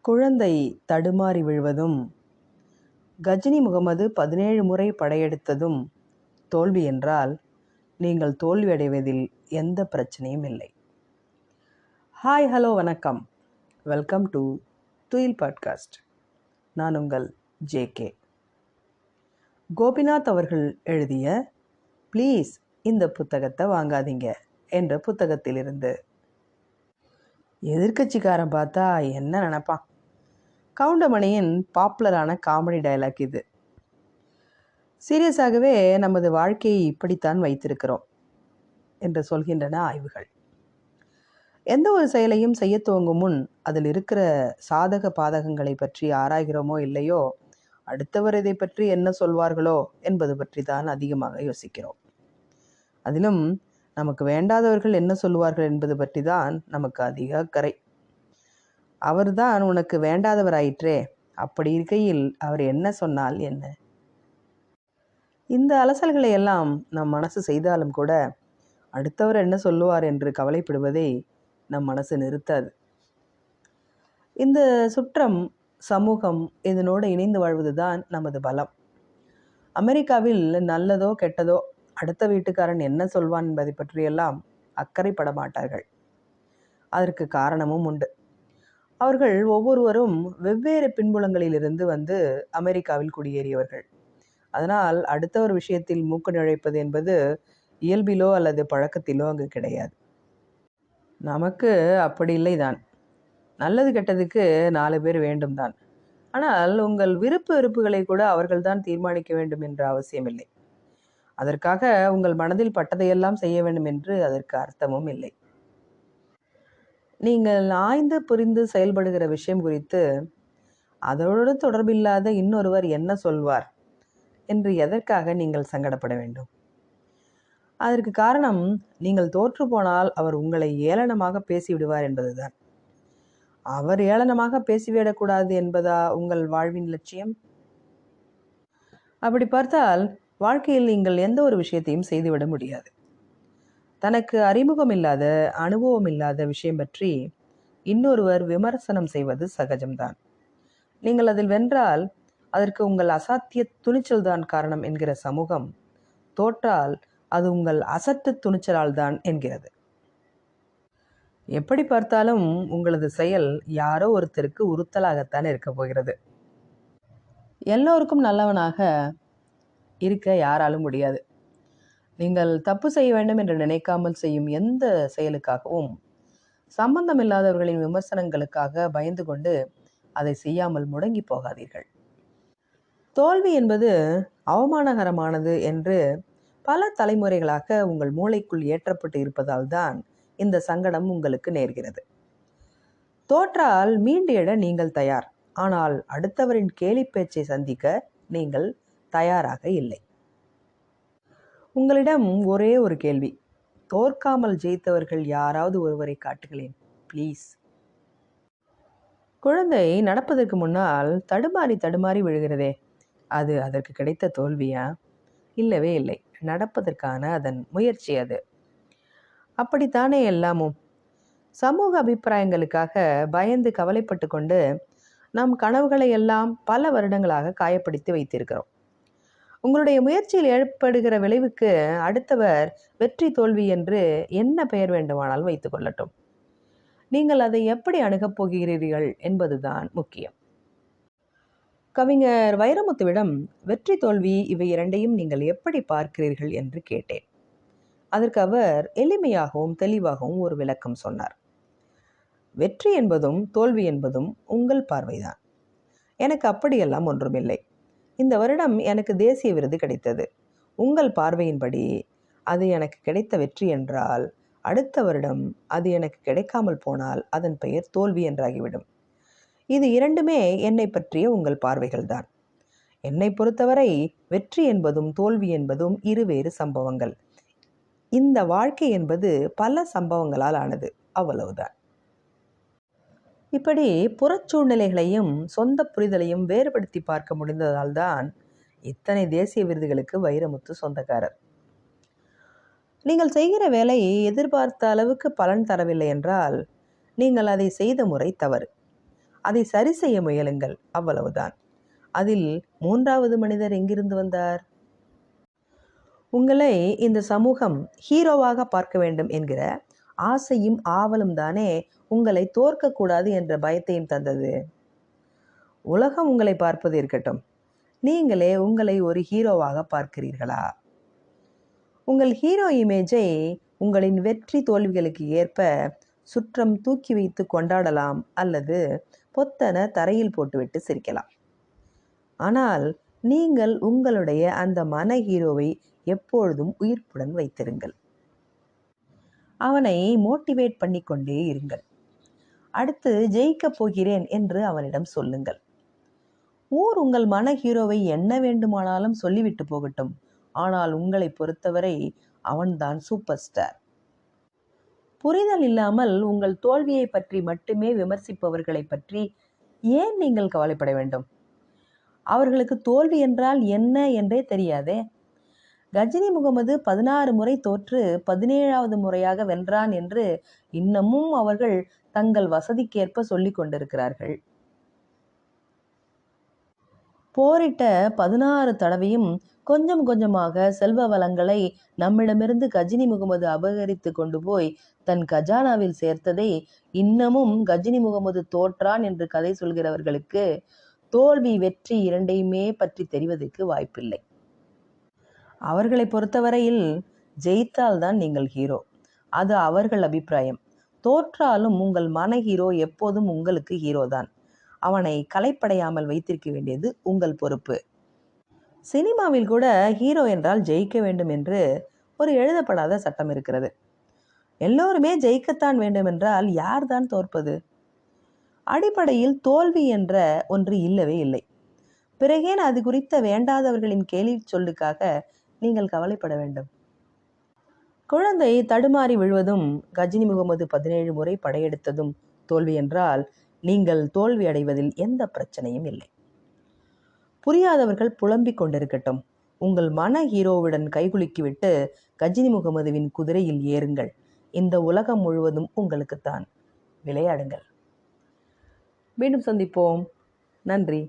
குழந்தை தடுமாறி விழுவதும், கஜினி முகமது 17 முறை படையெடுத்ததும் தோல்வி என்றால் நீங்கள் தோல்வியடைவதில் எந்த பிரச்சனையும் இல்லை. ஹாய், ஹலோ, வணக்கம். வெல்கம் டு துயில் பாட்காஸ்ட். நான் உங்கள் ஜேகே. கோபிநாத் அவர்கள் எழுதிய ப்ளீஸ் இந்த புத்தகத்தை வாங்காதீங்க என்ற புத்தகத்திலிருந்து. எதிர்க்கட்சிக்காரன் பார்த்தா என்ன நினைப்பான்? கவுண்டமணியின் பாப்புலரான காமெடி டயலாக் இது. சீரியஸாகவே நமது வாழ்க்கையை இப்படித்தான் வைத்திருக்கிறோம் என்று சொல்கின்றன ஆய்வுகள். எந்த ஒரு செயலையும் செய்ய துவங்கும் முன் அதில் இருக்கிற சாதக பாதகங்களை பற்றி ஆராய்கிறோமோ இல்லையோ, அடுத்தவர் இதை பற்றி என்ன சொல்வார்களோ என்பது பற்றி தான் அதிகமாக யோசிக்கிறோம். அதிலும் நமக்கு வேண்டாதவர்கள் என்ன சொல்வார்கள் என்பது பற்றி தான் நமக்கு அதிக அக்கறை. அவர்தான் உனக்கு வேண்டாதவராயிற்றே, அப்படி இருக்கையில் அவர் என்ன சொன்னால் என்ன? இந்த அலசல்களை எல்லாம் நம் மனசு செய்தாலும் கூட அடுத்தவர் என்ன சொல்லுவார் என்று கவலைப்படுவதை நம் மனசு நிறுத்தாது. இந்த சுற்றம், சமூகம், இதனோடு இணைந்து வாழ்வதுதான் நமது பலம். அமெரிக்காவில் நல்லதோ கெட்டதோ அடுத்த வீட்டுக்காரன் என்ன சொல்வான் என்பதை பற்றியெல்லாம் அக்கறைப்பட மாட்டார்கள். அதற்கு காரணமும் உண்டு. அவர்கள் ஒவ்வொருவரும் வெவ்வேறு பின்புலங்களிலிருந்து வந்து அமெரிக்காவில் குடியேறியவர்கள். அதனால் அடுத்தவர் விஷயத்தில் மூக்கு நுழைப்பது என்பது இயல்பிலோ அல்லது பழக்கத்திலோ அங்கு கிடையாது. நமக்கு அப்படி இல்லை தான். நல்லது கெட்டதுக்கு 4 பேர் வேண்டும் தான். ஆனால் உங்கள் விருப்பு வெறுப்புகளை கூட அவர்கள்தான் தீர்மானிக்க வேண்டும் என்ற அவசியமில்லை. அதற்காக உங்கள் மனதில் பட்டதையெல்லாம் செய்ய வேண்டும் என்று அதற்கு அர்த்தமும் இல்லை. நீங்கள் ஆய்ந்து புரிந்து செயல்படுகிற விஷயம் குறித்து அதோடு தொடர்பில்லாத இன்னொருவர் என்ன சொல்வார் என்று எதற்காக நீங்கள் சங்கடப்பட வேண்டும்? அதற்கு காரணம், நீங்கள் தோற்று போனால் அவர் உங்களை ஏளனமாக பேசிவிடுவார் என்பதுதான். அவர் ஏளனமாக பேசிவிடக்கூடாது என்பதா உங்கள் வாழ்வின் லட்சியம்? அப்படி பார்த்தால் வாழ்க்கையில் நீங்கள் எந்த ஒரு விஷயத்தையும் செய்துவிட முடியாது. தனக்கு அறிமுகம் இல்லாத, அனுபவம் இல்லாத விஷயம் பற்றி இன்னொருவர் விமர்சனம் செய்வது சகஜம்தான். நீங்கள் அதில் வென்றால் அதற்கு உங்கள் அசாத்திய துணிச்சல் தான் காரணம் என்கிற சமூகம், தோற்றால் அது உங்கள் அசட்டு துணிச்சலால் தான் என்கிறது. எப்படி பார்த்தாலும் உங்களது செயல் யாரோ ஒருத்தருக்கு உறுத்தலாகத்தான் இருக்க போகிறது. எல்லோருக்கும் நல்லவனாக இருக்க யாராலும் முடியாது. நீங்கள் தப்பு செய்ய வேண்டும் என்று நினைக்காமல் செய்யும் எந்த செயலுக்காகவும் சம்பந்தமில்லாதவர்களின் விமர்சனங்களுக்காக பயந்து கொண்டு அதை செய்யாமல் முடங்கி போகாதீர்கள். தோல்வி என்பது அவமானகரமானது என்று பல தலைமுறைகளாக உங்கள் மூளைக்குள் ஏற்றப்பட்டு இருப்பதால் தான் இந்த சங்கடம் உங்களுக்கு நேர்கிறது. தோற்றால் மீண்டு எழ நீங்கள் தயார். ஆனால் அடுத்தவரின் கேலி பேச்சை சந்திக்க நீங்கள் தயாராக இல்லை. உங்களிடம் ஒரே ஒரு கேள்வி. தோற்காமல் ஜெயித்தவர்கள் யாராவது ஒருவரை காட்டுங்களேன் ப்ளீஸ். குழந்தை நடப்பதற்கு முன்னால் தடுமாறி விழுகிறதே, அது அதற்கு கிடைத்த தோல்வியா? இல்லவே இல்லை, நடப்பதற்கான அதன் முயற்சி அது. அப்படித்தானே எல்லாமும். சமூக அபிப்பிராயங்களுக்காக பயந்து கவலைப்பட்டு கொண்டு நம் கனவுகளை எல்லாம் பல வருடங்களாக காயப்படுத்தி வைத்திருக்கிறோம். உங்களுடைய முயற்சியில் ஏற்படுகிற விளைவுக்கு அடுத்தவர் வெற்றி தோல்வி என்று என்ன பெயர் வேண்டுமானால் வைத்துக் கொள்ளட்டும். நீங்கள் அதை எப்படி அணுகப் போகிறீர்கள் என்பதுதான் முக்கியம். கவிஞர் வைரமுத்துவிடம் வெற்றி தோல்வி இவை இரண்டையும் நீங்கள் எப்படி பார்க்கிறீர்கள் என்று கேட்டேன். அதற்கு அவர் எளிமையாகவும் தெளிவாகவும் ஒரு விளக்கம் சொன்னார். வெற்றி என்பதும் தோல்வி என்பதும் உங்கள் பார்வைதான். எனக்கு அப்படியெல்லாம் ஒன்றுமில்லை. இந்த வருடம் எனக்கு தேசிய விருது கிடைத்தது. உங்கள் பார்வையின்படி அது எனக்கு கிடைத்த வெற்றி என்றால், அடுத்த வருடம் அது எனக்கு கிடைக்காமல் போனால் அதன் பெயர் தோல்வி என்றாகிவிடும். இது இரண்டுமே என்னை பற்றிய உங்கள் பார்வைகள்தான். என்னை பொறுத்தவரை வெற்றி என்பதும் தோல்வி என்பதும் இருவேறு சம்பவங்கள். இந்த வாழ்க்கை என்பது பல சம்பவங்களால் ஆனது, அவ்வளவுதான். இப்படி புறச்சூழ்நிலைகளையும் சொந்த புரிதலையும் வேறுபடுத்தி பார்க்க முடிந்ததால் தான் இத்தனை தேசிய விருதுகளுக்கு வைரமுத்து சொந்தக்காரர். நீங்கள் செய்கிற வேலை எதிர்பார்த்த அளவுக்கு பலன் தரவில்லை என்றால் நீங்கள் அதை செய்த முறை தவறு. அதை சரி செய்ய முயலுங்கள், அவ்வளவுதான். அதில் மூன்றாவது மனிதர் எங்கிருந்து வந்தார்? உங்களை இந்த சமூகம் ஹீரோவாக பார்க்க வேண்டும் என்கிற ஆசையும் ஆவலும் தானே உங்களை தோற்கக்கூடாது என்ற பயத்தையும் தந்தது. உலகம் உங்களை பார்ப்பது இருக்கட்டும், நீங்களே உங்களை ஒரு ஹீரோவாக பார்க்கிறீர்களா? உங்கள் ஹீரோ இமேஜை உங்களின் வெற்றி தோல்விகளுக்கு ஏற்ப சுற்றம் தூக்கி வைத்து கொண்டாடலாம், அல்லது பொத்தன தரையில் போட்டுவிட்டு சிரிக்கலாம். ஆனால் நீங்கள் உங்களுடைய அந்த மன ஹீரோவை எப்பொழுதும் உயிர்ப்புடன் வைத்திருங்கள். அவனை மோட்டிவேட் பண்ணிக்கொண்டே இருங்கள். அடுத்து ஜெயிக்கப் போகிறேன் என்று அவனிடம் சொல்லுங்கள். ஊர் உங்கள் மன ஹீரோவை என்ன வேண்டுமானாலும் சொல்லிவிட்டு போகட்டும், ஆனால் உங்களை பொறுத்தவரை அவன்தான் சூப்பர் ஸ்டார். புரிதல் இல்லாமல் உங்கள் தோல்வியை பற்றி மட்டுமே விமர்சிப்பவர்களை பற்றி ஏன் நீங்கள் கவலைப்பட வேண்டும்? அவர்களுக்கு தோல்வி என்றால் என்ன என்றே தெரியாதே. கஜினி முகமது 16 முறை தோற்று 17வது முறையாக வென்றான் என்று இன்னமும் அவர்கள் தங்கள் வசதிக்கேற்ப சொல்லிக் கொண்டிருக்கிறார்கள். போரிட்ட 16 தடவையும் கொஞ்சம் கொஞ்சமாக செல்வ வளங்களை நம்மிடமிருந்து கஜினி முகமது அபகரித்து கொண்டு போய் தன் கஜானாவில் சேர்த்ததை இன்னமும் கஜினி முகமது தோற்றான் என்று கதை சொல்கிறவர்களுக்கு தோல்வி வெற்றி இரண்டையுமே பற்றி தெரிவதற்கு வாய்ப்பில்லை. அவர்களை பொறுத்தவரையில் ஜெயித்தால்தான் நீங்கள் ஹீரோ, அது அவர்கள் அபிப்பிராயம். தோற்றாலும் உங்கள் மன ஹீரோ எப்போதும் உங்களுக்கு ஹீரோ தான். அவனை கலைப்படையாமல் வைத்திருக்க வேண்டியது உங்கள் பொறுப்பு. சினிமாவில் கூட ஹீரோ என்றால் ஜெயிக்க வேண்டும் என்று ஒரு எழுதப்படாத சட்டம் இருக்கிறது. எல்லோருமே ஜெயிக்கத்தான் வேண்டும் என்றால் யார்தான் தோற்பது? அடிப்படையில் தோல்வி என்ற ஒன்று இல்லவே இல்லை. பிறகேன் அது குறித்த வேண்டாதவர்களின் கேலி சொல்லுக்காக நீங்கள் கவலைப்பட வேண்டும்? குழந்தை தடுமாறி விழுவதும் கஜினி முகமது 17 முறை படையெடுத்ததும் தோல்வி என்றால் நீங்கள் தோல்வி அடைவதில் எந்த பிரச்சனையும் இல்லை. புரியாதவர்கள் புலம்பிக் கொண்டிருக்கட்டும். உங்கள் மன ஹீரோவுடன் கைகுலுக்கிவிட்டு கஜினி முகமதுவின் குதிரையில் ஏறுங்கள். இந்த உலகம் முழுவதும் உங்களுக்குத்தான். விளையாடுங்கள். மீண்டும் சந்திப்போம். நன்றி.